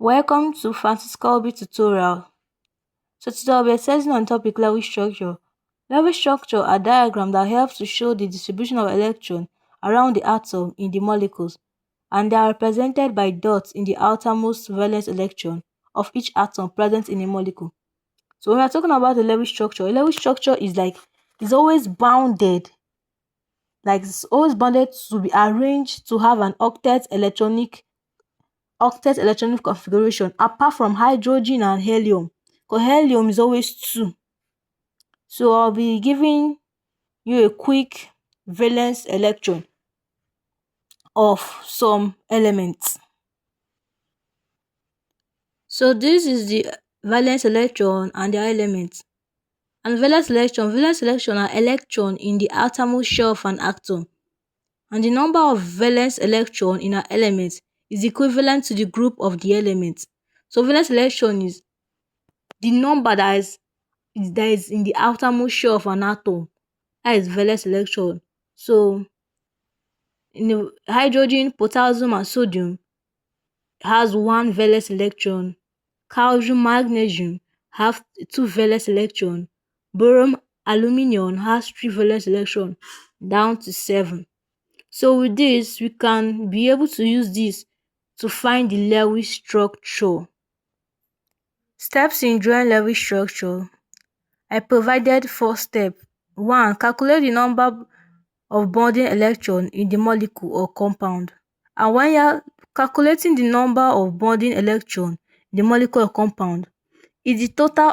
Welcome to Francisco Obi tutorial. So today I'll be exercising on topic Lewis structure. Lewis structure are diagrams that help to show the distribution of electrons around the atom in the molecules, and they are represented by dots in the outermost valence electron of each atom present in a molecule. So when we're talking about the Lewis structure, a Lewis structure is always bounded, like it's always bounded to be arranged to have an octet electronic configuration apart from hydrogen and helium, because helium is always 2. So I'll be giving you a quick valence electron of some elements. So this is the valence electron and their elements. And valence electron are electron in the outermost shell of an atom. And the number of valence electron in an element is equivalent to the group of the elements. So valence electron is the number that is in the outermost shell of an atom. That is valence electron. So in the hydrogen, potassium and sodium has 1 valence electron. Calcium, magnesium have 2 valence electron. Boron, aluminium has 3 valence electron, down to 7. So with this, we can be able to use this to find the Lewis structure. Steps in drawing Lewis structure. I provided 4 steps. 1. Calculate the number of bonding electrons in the molecule or compound. And when you are calculating the number of bonding electrons in the molecule or compound, is the total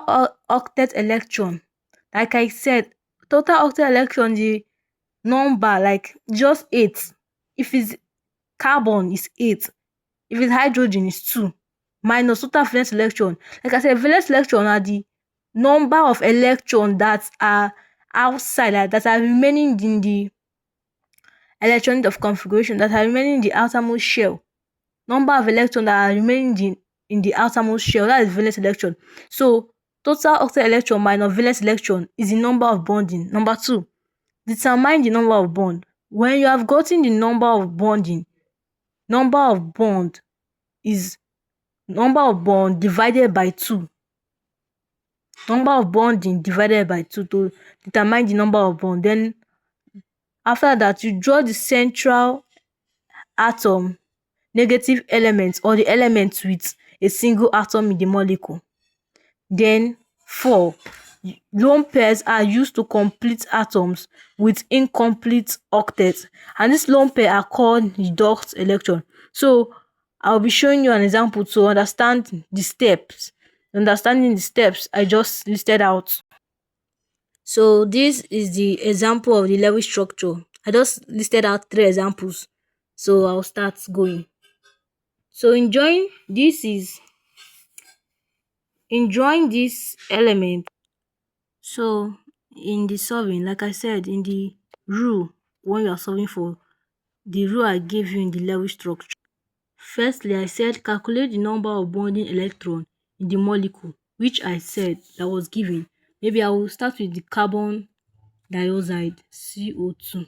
octet electron. Like I said, total octet electron, the number like just 8. If it's carbon, is 8. If it's hydrogen, is 2. Minus total valence electron. Like I said, valence electron are the number of electrons that are outside, like that are remaining in the electronic of configuration, that are remaining in the outermost shell. Number of electrons that are remaining in the outermost shell, that is valence electron. So total octet electron minus valence electron is the number of bonding. Number 2, determine the number of bond. When you have gotten the number of bonding, number of bond is number of bond divided by 2. Number of bonding divided by 2 to determine the number of bond. Then after that, you draw the central atom negative element, or the element with a single atom in the molecule. Then 4, lone pairs are used to complete atoms with incomplete octets, and these lone pairs are called the dot electron. So I'll be showing you an example to understand the steps. Understanding the steps I just listed out. So this is the example of the Lewis structure. I just listed out 3 examples. So I'll start going. So in drawing this element. So in the solving, like I said, in the rule, when you are solving for the rule I gave you in the Lewis structure. Firstly, I said calculate the number of bonding electron in the molecule, which I said that was given. Maybe I will start with the carbon dioxide, CO2.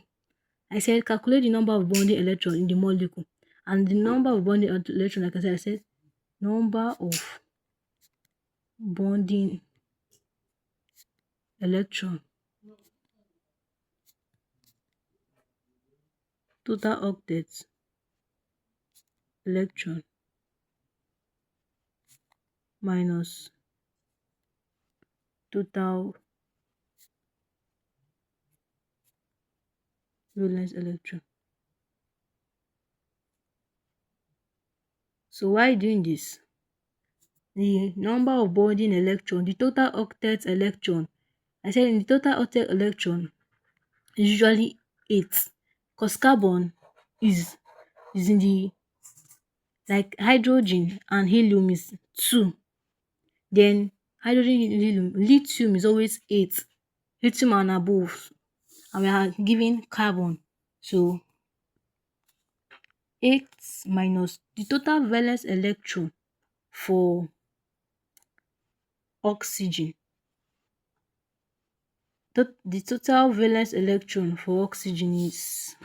I said calculate the number of bonding electron in the molecule, and the number of bonding electron, like I said number of bonding electron, total octets electron minus total valence electron. So why doing this? The number of bonding electron, the total octet electron, I said in the total octet electron is usually 8, because carbon is in the, like hydrogen and helium is 2. Then hydrogen, helium, lithium is always 8, lithium and above, and we are giving carbon. So 8 minus the total valence electron for oxygen. The total valence electron for oxygen is,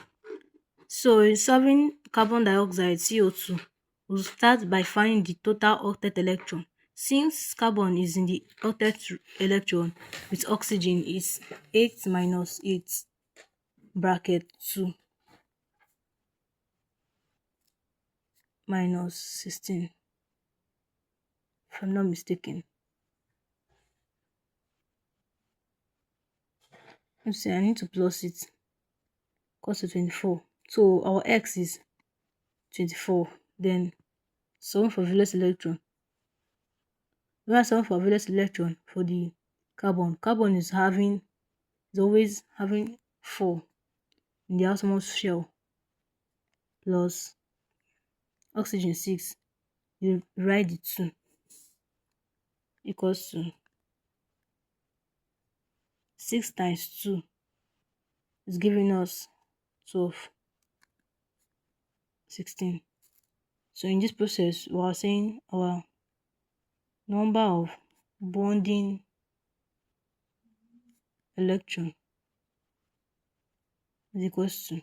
so in solving carbon dioxide, CO2, We'll start by finding the total octet electron. Since carbon is in the octet electron with oxygen is 8 minus 8 bracket 2 minus 16, if I'm not mistaken. Let's see, I need to plus it. Equals to 24. So our x is 24. Then 7 for valence electron. We have 7 for valence electron for the carbon. Carbon is always having 4 in the outermost shell plus oxygen 6. You write the 2 equals to 6 times 2 is giving us 12, 16. So in this process, we are saying our number of bonding electron is equals to,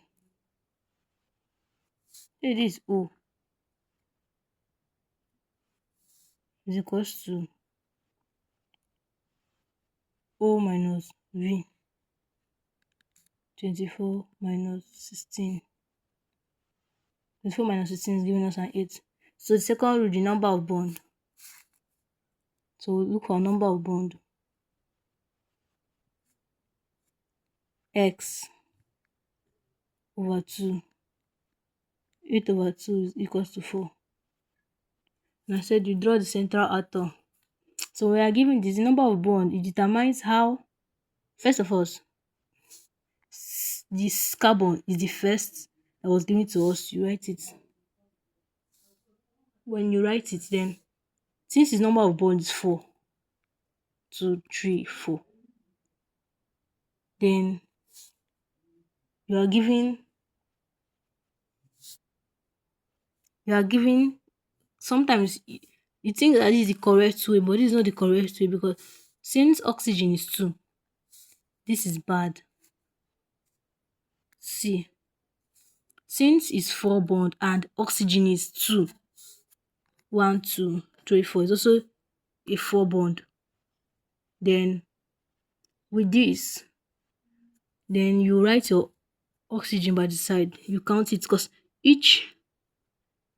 it is O is equals to O minus V, 24 minus 16. 24 minus 16 is giving us an 8. So the second rule, the number of bond. So we look for number of bond. X over 2. 8 over 2 is equals to 4. And I said you draw the central atom. So we are given this number of bond. It determines how, first of all, this carbon is the first that was given to us. You write it. When you write it, then since its number of bonds is 4, 2, 3, 4, then you are given sometimes you think that this is the correct way, but this is not the correct way, because since oxygen is 2, this is bad. See, since it's 4 bond and oxygen is 2, 1, 2, 3, 4 is also a 4 bond. Then with this, then you write your oxygen by the side. You count it because each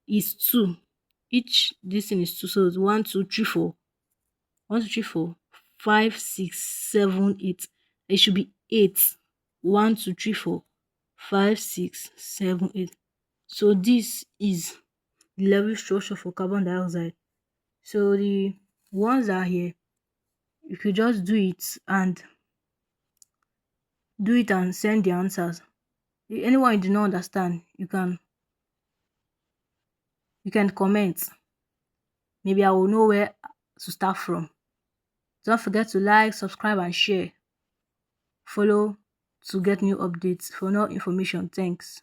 is 2. This thing is 2. So it's 1, 2, 3, 4. 1, 2, 3, 4, 5, 6, 7, 8. It should be 8. 1, 2, 3, 4, 5, 6, 7, 8. So this is the level structure for carbon dioxide. So the ones that are here, you could just do it and send the answers. If anyone you do not understand, you can comment. Maybe I will know where to start from. Don't forget to like, subscribe, and share. Follow to get new updates. For more information, thanks.